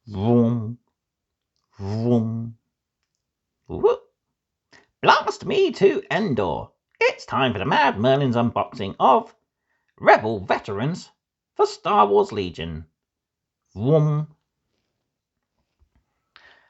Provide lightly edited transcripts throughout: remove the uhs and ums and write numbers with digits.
Vroom, vroom. Whoop. Blast me to Endor. It's time for the Mad Merlins unboxing of Rebel Veterans for Star Wars Legion. Vroom.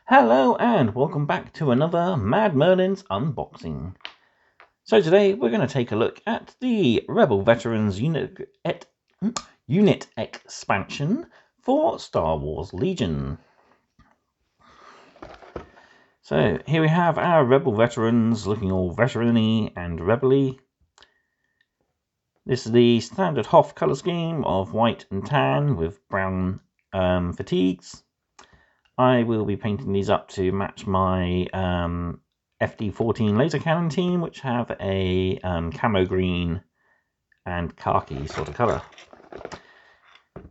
Hello and welcome back to another Mad Merlins unboxing. So today we're going to take a look at the Rebel Veterans unit expansion for Star Wars Legion. So here we have our Rebel Veterans looking all veteran-y and rebel-y. This is the standard Hoth colour scheme of white and tan with brown fatigues. I will be painting these up to match my FD14 laser cannon team, which have a camo green and khaki sort of colour.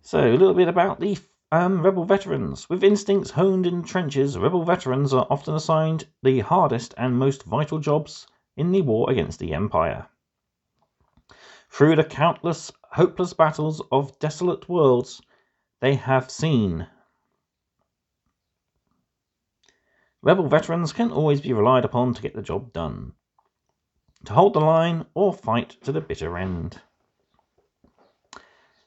So a little bit about the Rebel Veterans. With instincts honed in trenches, Rebel Veterans are often assigned the hardest and most vital jobs in the war against the Empire. Through the countless hopeless battles of desolate worlds they have seen, Rebel Veterans can always be relied upon to get the job done, to hold the line or fight to the bitter end.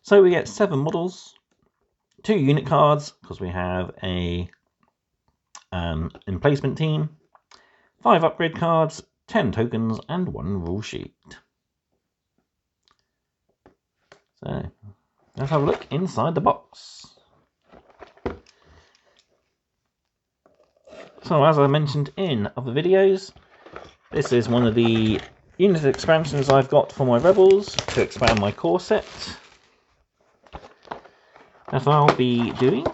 So we get 7 models, 2 unit cards, because we have a emplacement team, 5 upgrade cards, 10 tokens, and 1 rule sheet. So let's have a look inside the box. So as I mentioned in other videos, this is one of the unit expansions I've got for my Rebels to expand my core set. That's what I'll be doing.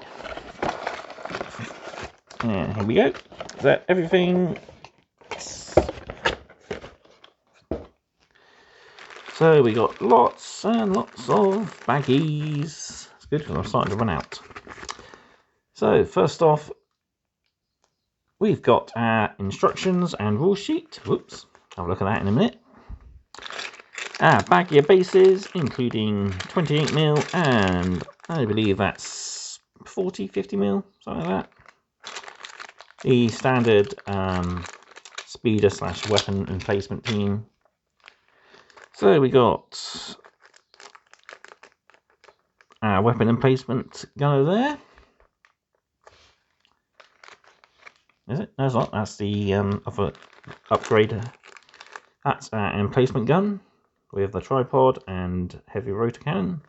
And here we go. Is that everything? So we got lots and lots of baggies. It's good because I'm starting to run out. So first off, we've got our instructions and rule sheet. Whoops, have a look at that in a minute. Our baggie of bases, including 28mm and I believe that's 50mm, something like that. The standard speeder / weapon emplacement team. So we got our weapon emplacement gunner there. Is it? No, it's not. That's the other upgrader. That's our emplacement gun with the tripod and heavy rotor cannon.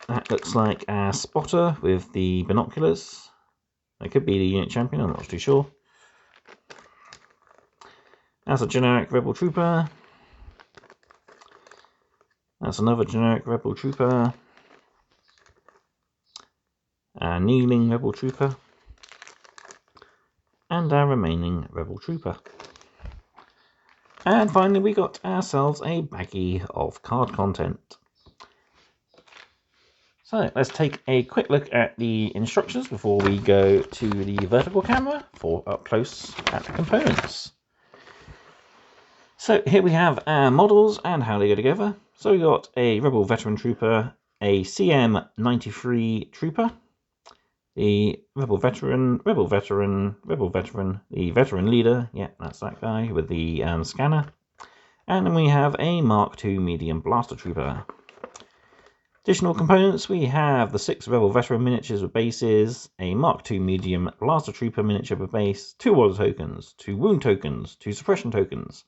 That looks like our spotter with the binoculars. It could be the unit champion, I'm not too sure. That's a generic Rebel Trooper. That's another generic Rebel Trooper. Our kneeling Rebel Trooper. And our remaining Rebel Trooper. And finally we got ourselves a baggie of card content. So let's take a quick look at the instructions before we go to the vertical camera for up close at the components. So here we have our models and how they go together. So we got a Rebel Veteran Trooper, a CM93 Trooper, the Rebel Veteran, the Veteran Leader, yeah, that's that guy with the scanner. And then we have a Mark II Medium Blaster Trooper. Additional components, we have the 6 Rebel Veteran miniatures with bases, a Mark II Medium Blaster Trooper miniature with base, 2 order tokens, 2 wound tokens, 2 suppression tokens,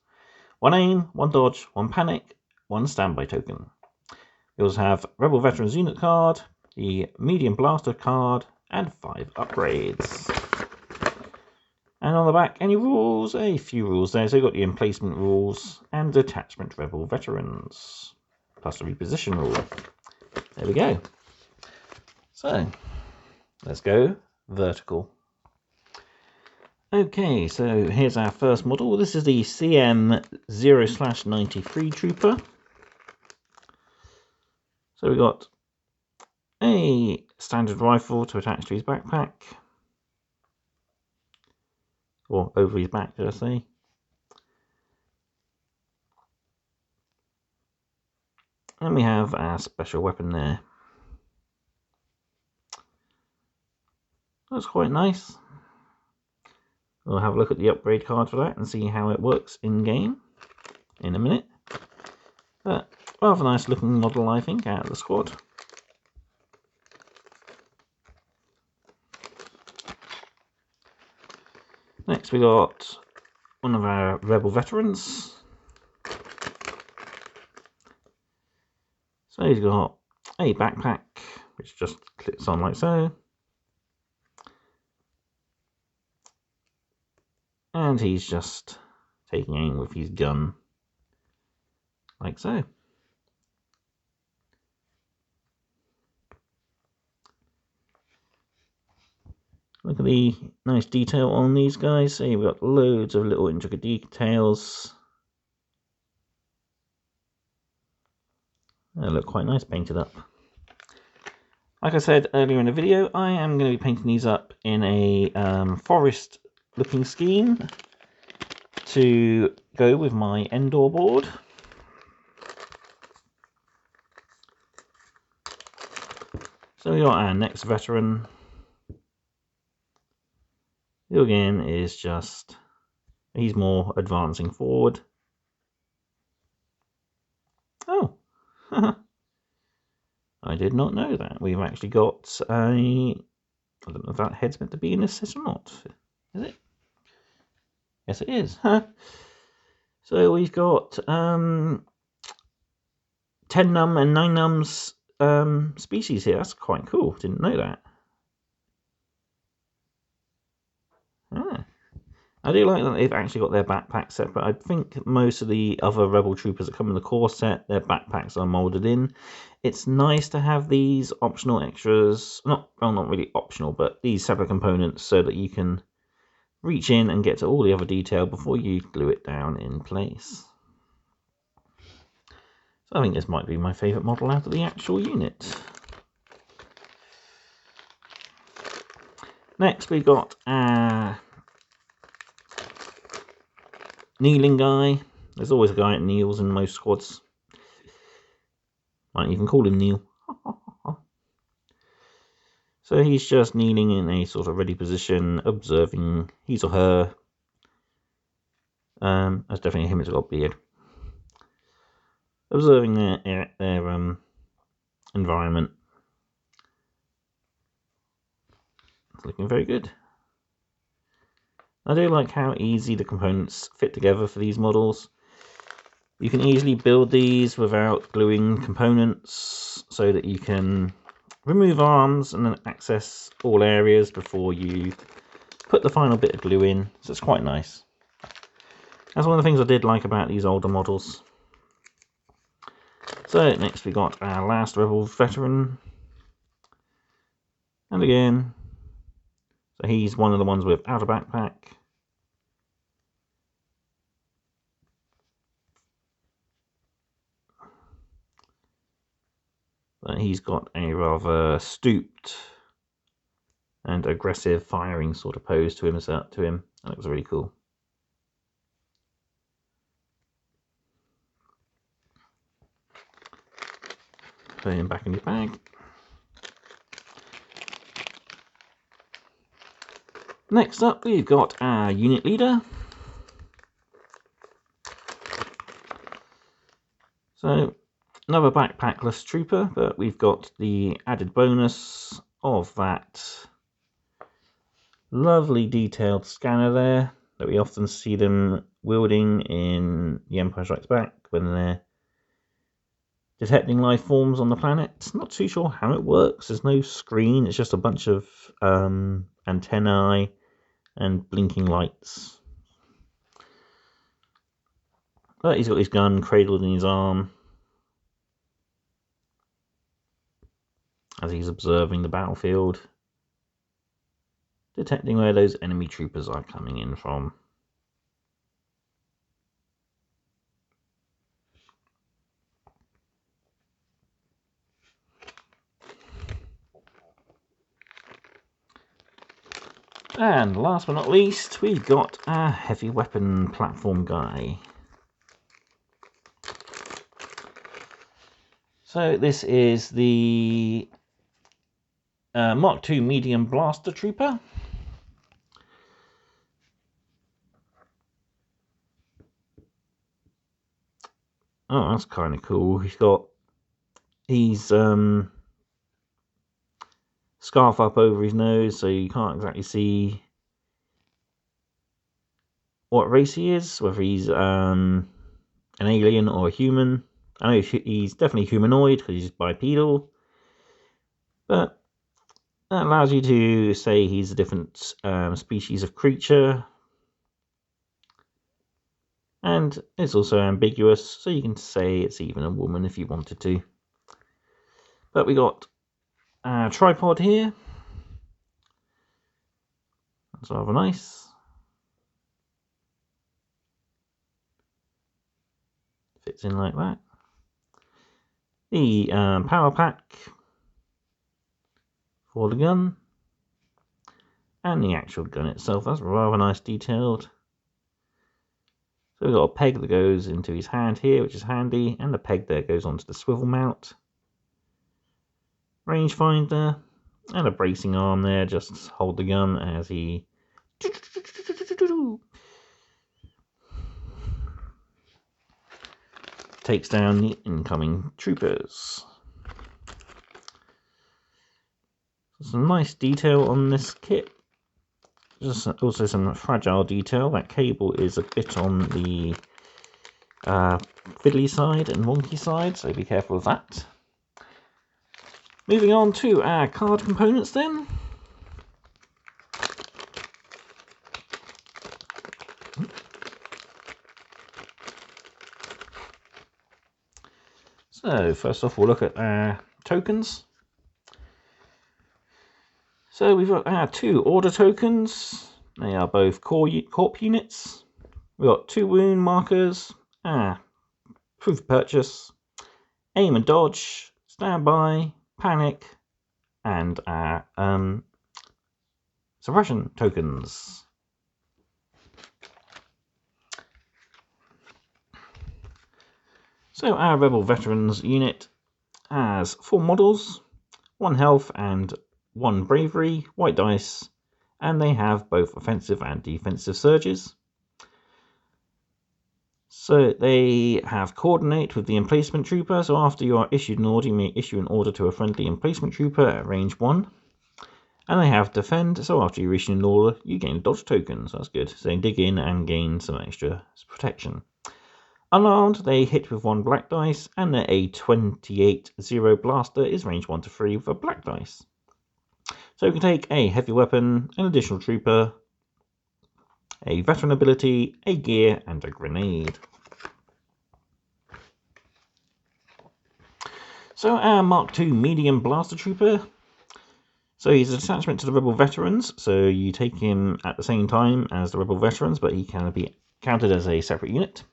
1 aim, 1 dodge, 1 panic, 1 standby token. We also have Rebel Veterans unit card, the Medium Blaster card, and 5 upgrades. And on the back, any rules? A few rules there. So we've got the emplacement rules and detachment Rebel Veterans, plus the reposition rule. There we go. So let's go vertical. Okay, so here's our first model. This is the CM0/93 Trooper. So we've got a standard rifle to attach to his backpack. Or over his back, did I say? And we have our special weapon there. That's quite nice. We'll have a look at the upgrade card for that and see how it works in game in a minute. But rather nice looking model, I think, out of the squad. Next we got one of our Rebel veterans. So he's got a backpack, which just clips on like so. And he's just taking aim with his gun, like so. Look at the nice detail on these guys. See, we've got loads of little intricate details. They look quite nice painted up. Like I said earlier in the video, I am going to be painting these up in a forest looking scheme to go with my Endor board. So we got our next veteran. Who again is just, he's more advancing forward. Oh, I did not know that. We've actually got a, I don't know if that head's meant to be in this set or not. Is it? Yes, it is. So we've got 10 num and 9 nums species here. That's quite cool. Didn't know that. I do like that they've actually got their backpacks separate. I think most of the other Rebel Troopers that come in the core set, their backpacks are moulded in. It's nice to have these optional extras, not really optional, but these separate components so that you can reach in and get to all the other detail before you glue it down in place. So I think this might be my favourite model out of the actual unit. Next we got our kneeling guy. There's always a guy that kneels in most squads. Might even call him Neil. So he's just kneeling in a sort of ready position, observing his or her. That's definitely him. It's got a beard. Observing their environment. It's looking very good. I do like how easy the components fit together for these models. You can easily build these without gluing components so that you can remove arms and then access all areas before you put the final bit of glue in. So it's quite nice. That's one of the things I did like about these older models. So next we got our last Rebel veteran. And again, so he's one of the ones without a backpack. But he's got a rather stooped and aggressive firing sort of pose to him. That looks really cool. Put him back in your bag. Next up, we've got our unit leader. So, another backpackless trooper, but we've got the added bonus of that lovely detailed scanner there that we often see them wielding in The Empire Strikes Back when they're detecting life forms on the planet. Not too sure how it works. There's no screen. It's just a bunch of antennae and blinking lights. But he's got his gun cradled in his arm as he's observing the battlefield, detecting where those enemy troopers are coming in from. And last but not least, we've got a heavy weapon platform guy. So this is the Mark II Medium Blaster Trooper. Oh, that's kind of cool. He's scarf up over his nose, so you can't exactly see what race he is, whether he's an alien or a human. I know he's definitely humanoid because he's bipedal, but that allows you to say he's a different species of creature. And it's also ambiguous, so you can say it's even a woman if you wanted to. But we got a tripod here. That's rather nice. Fits in like that. The power pack for the gun. And the actual gun itself. That's rather nice detailed. So we've got a peg that goes into his hand here, which is handy, and the peg there goes onto the swivel mount. Rangefinder, and a bracing arm there, just to hold the gun as he takes down the incoming troopers. Some nice detail on this kit. Just also some fragile detail. That cable is a bit on the fiddly side and wonky side, so be careful of that. Moving on to our card components then. So first off we'll look at our tokens. So we've got our 2 order tokens. They are both corp units. We've got 2 wound markers, proof of purchase, aim and dodge, standby, panic, and our suppression tokens. So our Rebel Veterans unit has 4 models, 1 health and 1 bravery, white dice, and they have both offensive and defensive surges. So they have coordinate with the emplacement trooper, so after you are issued an order, you may issue an order to a friendly emplacement trooper at range 1. And they have defend, so after you issue an order, you gain a dodge token, so that's good. So they dig in and gain some extra protection. Unarmed, they hit with 1 black dice, and their A28-0 blaster is range 1 to 3 with a black dice. So we can take a heavy weapon, an additional trooper, a veteran ability, a gear, and a grenade. So our Mark II Medium Blaster Trooper. So he's a detachment to the Rebel Veterans, so you take him at the same time as the Rebel Veterans, but he can be counted as a separate unit.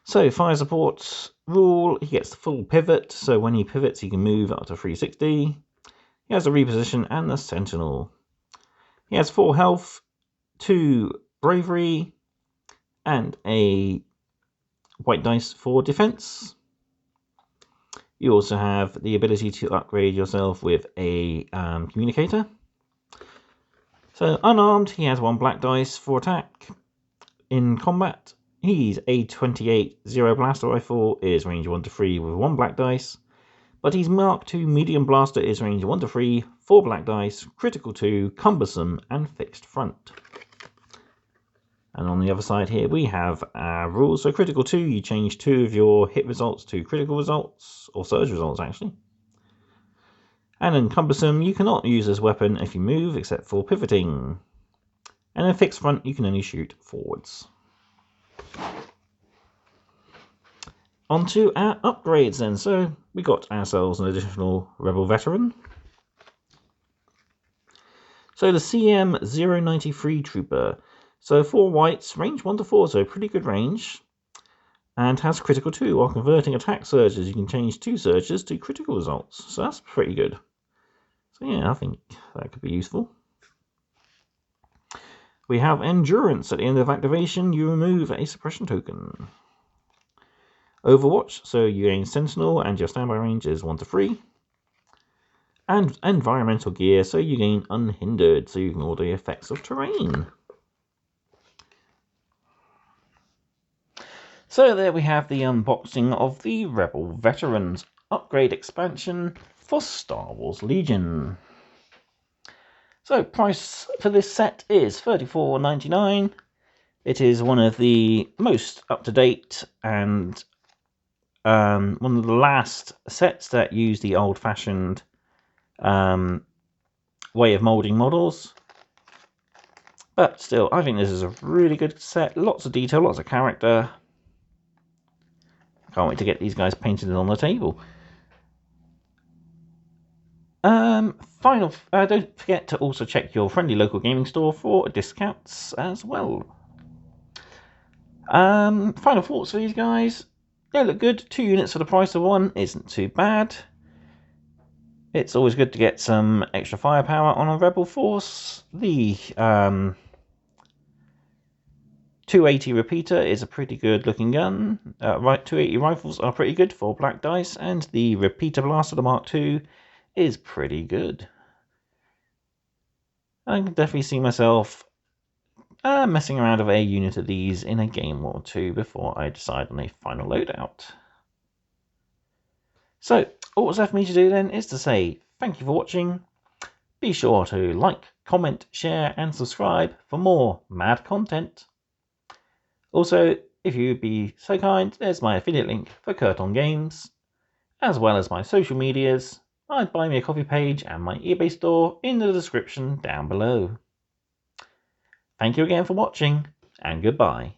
So fire support rule, he gets the full pivot, so when he pivots he can move up to 360. He has a reposition and the Sentinel. He has 4 health, 2 bravery, and a white dice for defense. You also have the ability to upgrade yourself with a communicator. So unarmed, he has 1 black dice for attack. In combat, he's A28-0 blaster rifle, is range 1 to 3 with 1 black dice. But his Mark II Medium Blaster is range 1 to 3, 4 black dice, critical 2, cumbersome, and fixed front. And on the other side here we have our rules. So critical 2, you change 2 of your hit results to critical results, or surge results actually. And in cumbersome, you cannot use this weapon if you move except for pivoting. And in fixed front, you can only shoot forwards. Onto our upgrades then. So we got ourselves an additional Rebel Veteran. So the CM093 Trooper. So 4 whites, range 1 to 4, so pretty good range. And has critical 2. While converting attack surges, you can change 2 surges to critical results. So that's pretty good. So yeah, I think that could be useful. We have Endurance. At the end of activation, you remove a suppression token. Overwatch, so you gain Sentinel and your standby range is 1 to 3. And environmental gear, so you gain Unhindered, so you ignore the effects of terrain. So there we have the unboxing of the Rebel Veterans upgrade expansion for Star Wars Legion. So price for this set is $34.99. It is one of the most up-to-date and one of the last sets that use the old-fashioned way of molding models. But still, I think this is a really good set. Lots of detail, lots of character. Can't wait to get these guys painted on the table. Don't forget to also check your friendly local gaming store for discounts as well. Final thoughts for these guys. They look good. 2 units for the price of 1 isn't too bad. It's always good to get some extra firepower on a Rebel force. The 280 repeater is a pretty good looking gun. 280 rifles are pretty good for black dice, and the repeater blaster, the Mark II, is pretty good. I can definitely see myself messing around with a unit of these in a game or two before I decide on a final loadout. So, all that's left for me to do then is to say thank you for watching. Be sure to like, comment, share and subscribe for more mad content. Also, if you'd be so kind, there's my affiliate link for Curton Games, as well as my social medias, my Buy Me a Coffee page and my eBay store in the description down below. Thank you again for watching, and goodbye.